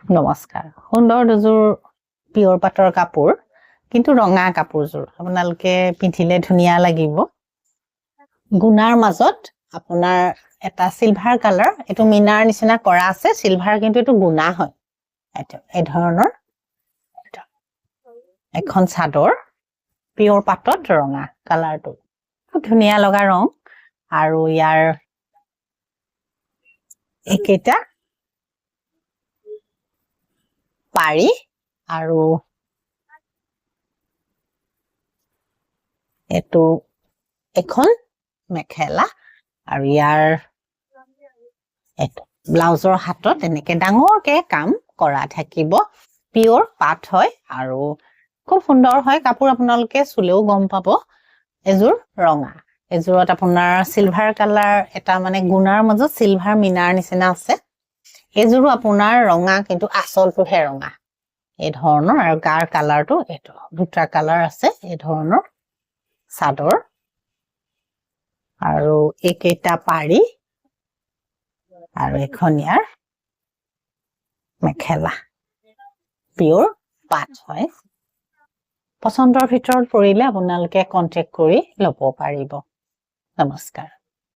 নমস্কাৰ সুন্দৰ দুযোৰ পিয়ৰ পাটৰ কাপোৰ কিন্তু ৰঙা কাপোৰযোৰ আপোনালোকে পিন্ধিলে ধুনীয়া লাগিব গুণাৰ মাজত আপোনাৰ এটা সিলভাৰ কালাৰ এটো মিনাৰ নিচিনা কৰা আছে সিলভাৰ কিন্তু এটো গুণা হয় এটা এই ধৰণৰ এখন চাদৰ পিয়ৰ পাটত ৰঙা কালাৰটো খুব ধুনীয়া লগা ৰং আৰু ইয়াৰ একেটা পাৰি আৰু এটো এখন মেখেলা আৰু ইয়াৰ এটো ব্লাউজৰ হাতত এনেকে ডাঙৰকে কাম কৰা থাকিব পিয়ৰ পাট হয় আৰু খুব সুন্দৰ হয় কাপোৰ আপোনালোকে চুলেও গম পাব এজোৰ ৰঙা এজোৰত আপোনাৰ সিলভাৰ কালাৰ এটা মানে গুণাৰ মাজত সিলভাৰ মিনাৰ নিচিনা আছে এজোৰো আপোনাৰ ৰঙা কিন্তু আসলটোহে ৰঙা এই ধৰণৰ আৰু গাৰ কালাৰটো এটো দুটা কালাৰ আছে এই ধৰণৰ চাদৰ আৰু একেটা পাৰি আৰু এখন ইয়াৰ মেখেলা পিয়ৰ পাট হয় পছন্দৰ ভিতৰত পৰিলে আপোনালোকে কন্টাক্ট কৰি ল'ব পাৰিব নমস্কাৰ